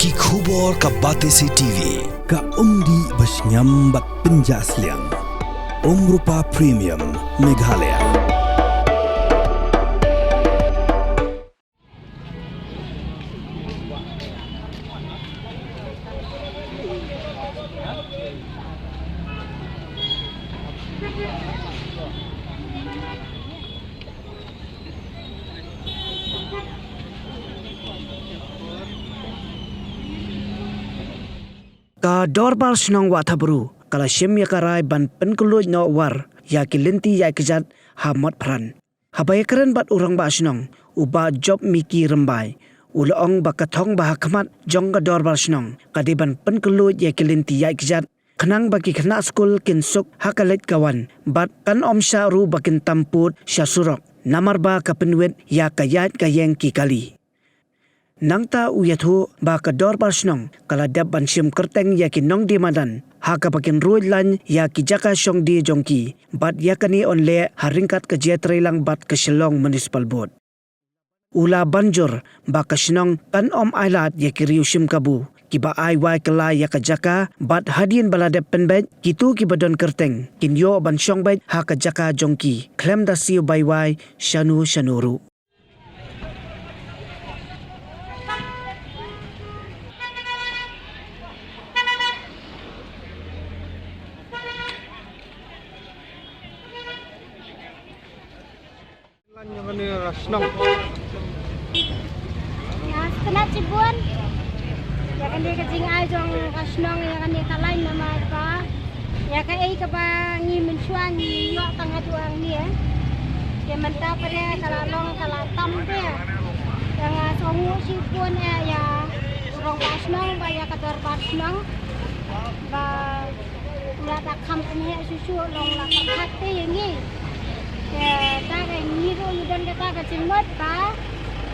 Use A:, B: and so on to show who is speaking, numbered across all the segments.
A: Ki khubor ka Batesi TV.
B: Ka umdi basnyam bak penjaslian. Rupa Premium Meghalaya.
C: Ka dorbar senang wathabru kala shim ya karai ban penkuloj no war ya kilinti ya kejat hamot pran habaya keren bat urang ba senang uba job miki rembai ulong ba kathong ba khmat jong ka dorbar senang kadi ban penkuloj ya kilinti ya kejat khnang baki khna skul kin suk hakalet kawan bat kan om sha ru bakin tamput syasurok namar ba kapenwet ya kayat kayeng ki kali Nangta uyathu ba ka dorbar snong kala dab ban sim kerteng ya ki nong di madan ha ka pakin ruj lan ya ki jaka song di jongki bat ya kani onle haringkat ke jetre lang bat ke Shillong Municipal Board ula banjur ba ka snong kan om ailat ya ki riu sim kabu ki ba ai wai kala ya ka jaka bat hadien baladep penbet kitu ki badon kerteng kin yo ban song bet ha ka jaka jongki klem da siu bai wai shanu shanuru
D: Senang.
E: Ya, kena cibuan. Ya kan dia kecing ajong kasnong ya kan dia kalain nama apa. Ya kan ke ba ngi mencuan ni yo tengah tuang ni ya. Dia mentah pada kalalong kalatam tu ya. Yang songu cibuan ya urang kasnong ba ya kadar kasnong. Ba ulah tak company susu long la terhak te yang ni. Ya, tak ada nyiru dan kita kecimut pa,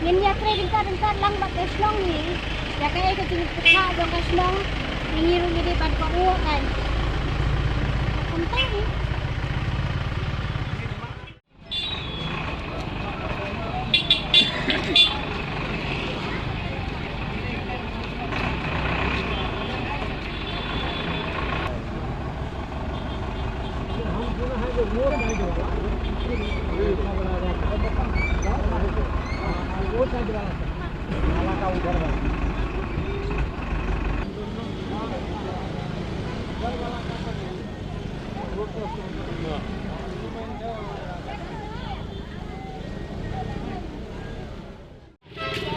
E: nginya bentar lang bak keslong ni, ya kayak kecimut peka dong keslong, nyiru jadi pan kau kan, penting.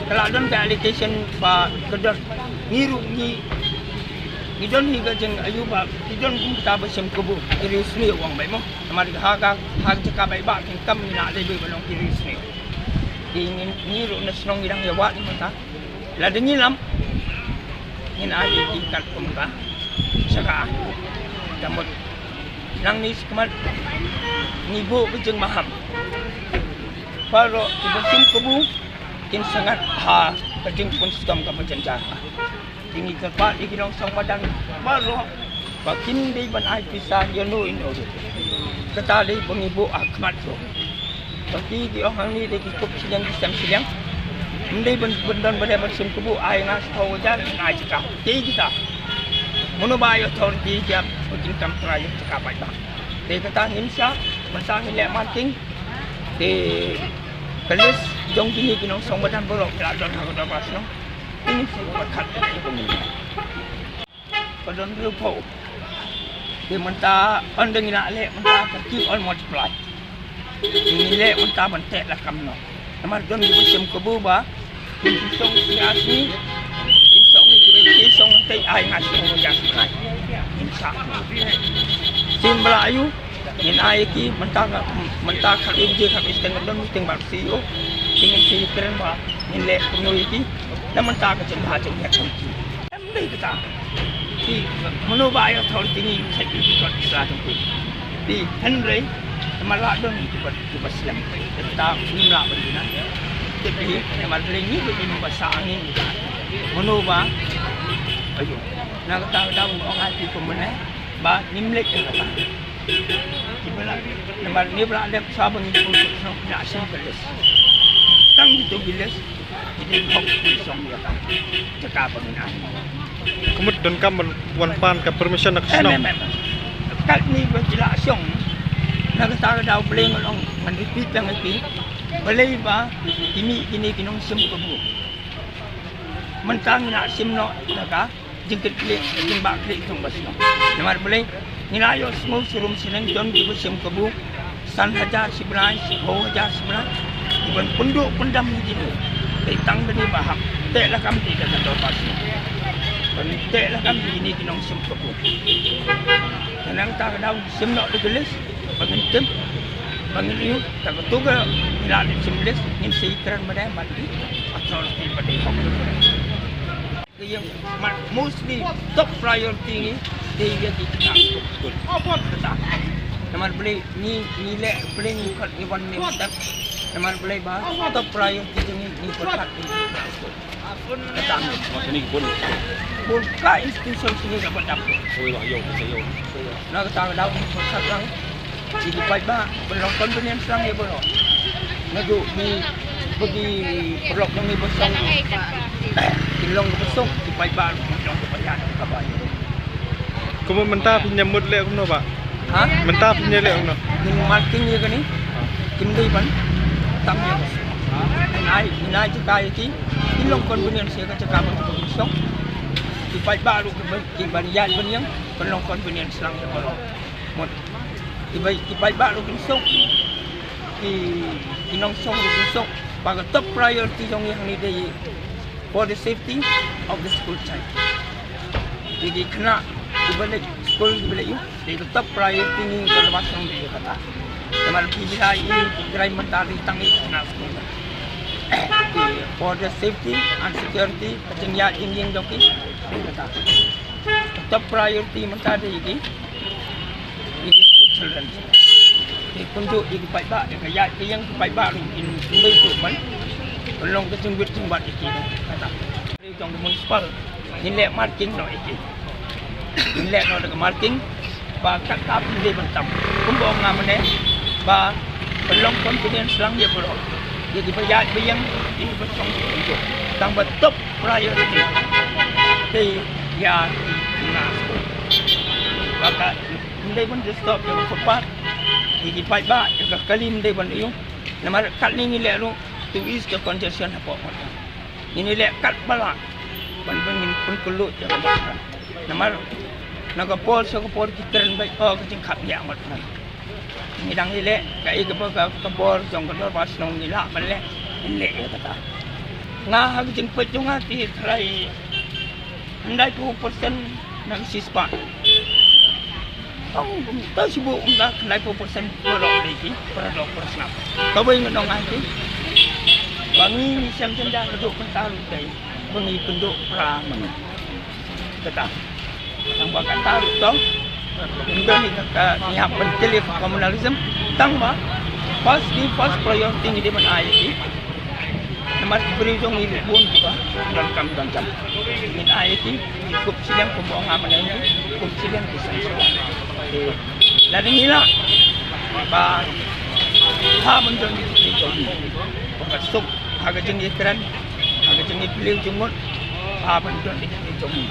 D: Kalau dalam allocation pak kedor ngiru ni don higa jeng ayuba don kita bersem kubu kiri sini uang baik mo amar harga cakap baik bak kam ni nak lebih belong kiri sini ingin ngiru nasional ngirang ya wak ni mata la dengilam ingin ali tingkat pemuka saka damot nang ni kemat ngibu bejeng maham paro bersem kubu kin sangat ha kajing pun skam ka penjara tinggi tempat iki dong sang padang baru bakin dei ban ai pisah yo no ino kata dei pengibu akmat so tapi di orang ni dei kop siang ndei ban bendon bade bersim kubu ai ngas tau jan ai cakap ti kita mono ba yo thor ti jam kajing kam trai cakap baik dei kata nimsa masa ni le marking di kelis jong kini kinong song badan borok ladon ha kada pas no ini saya kat itu ni padon rupo dia mentah ondeng nak lek mentah kecil on multiply ini lek mentah bentek lah kam no amar don di besim kebu ba song siasi song ni song tei ai ngas song jas kai insya sim belayu in ai ki mentah khalim je kham isteng don isteng bak CEO ingin si keren ba in le penui ki dan mentah ke chen ba chen yak ki em kita di mono ba yo thol tingi sai ki kot sa tung ki di henry mala don ki ba slam ta nimla ba dina tapi mal lengi be ni ba sa angin mono ba ayo na ka ta ong ai ki ko mene ba nimlek ka Ibarat nomor ni berada sabang itu nak sim kelas. Tang itu bilas ini hok song ya kan cakap penggunaan
F: Kemudian kamu wanpan ke permission nak senang.
D: Kat ni berjelas song nak tahu dah boleh ngolong repeat yang itu boleh ba ini kinong sim kebu mentang nak sim no naka jengket klik jembak klik tong basno namar boleh nilayo semua surum sineng don di sim kebu san hajar sebelah bau hajar sebelah iban penduk pendam di sini tang beni bahak teklah kami tidak ada pasno teklah kami ini kinong sim kebu Nang tak ada sim no digelis bangun bangun itu tak betul ke hilang simlis ni seikran mana mati atau di pada hok yang mostly top priority ni dia di tengah betul apa betul nama boleh ni nilai boleh ni kat ni one ni tak nama boleh bah top priority ni perkat ni datang macam ni pun ka institusi sini dapat dapat nak tahu dah perkat lang Jadi ba belum convenience lang ya bro. Nadu ni pergi perlok ni besong. Kilong besong di ba kilong kebayaan kabay.
F: Kamu mentah penyambut lek kuno pak?
D: Ha?
F: Mentah punya lek kuno.
D: Ni marking ni kan ni. Kimdai ban. Tam ya. Nai juga iki. Kilong convenience ya cakap besong. Di ba lu ke barian benyang perlok convenience lang ya bro. Mot Ibai lu besok inong song besok pada top priority yang ni day for the safety of the school child. Jadi kena dibalik school dibalik you. Jadi top priority ni kalau masuk dia kata. Sama bila ini gerai mentari tangi kena school. For the safety and security macam ya ingin joki dia kata. Top priority mentari ini. Children. Kunjuk di kupai ba, kaya yang kupai ba in Mumbai tu man. Belum kecunggut cumbat iki. Kata. Di tong municipal. Nilai marking no iki. Nilai no dengan marking ba kat tap di bentam. Kumbong ngamane ba belum confidence lang dia bro. Jadi bayar yang ini bersong kunjuk. Tang top priority. Di ya nas. Baka Hindi pun di stop yung cepat. Higi pai ba yung kalim hindi pun yung. Namar kat ni nilai lu to ease the congestion apa mo. Ini nilai kat bala. Pan pengin pun kulut ya. Namar nagapol sa kapor kitren baik oh kecing kap ya amat. Ini dang nilai kai kapor jong kapor pas nong nila balik nilai ya kata. Nga kecing pecung hati try 90% nang sispa. Tahu sibuk dah 90% berok lagi, berok persnap. Kau boleh ngedong nanti. Bangi siam cenda duduk pental day, bangi penduk pra mana. Kata, tang bakat tahu tau. Kemudian ni niat pentilif komunalism, tang ba. First priority ni di mana ayat. Namar berujung ibu pun juga dalam kampung. Min ayat ini cukup siang pembuangan mana ini, cukup siang kisah. Dari nila ba ha bendong di jogi pasuk aga jengi kran aga jengi beliau jumut ha bendong di jogi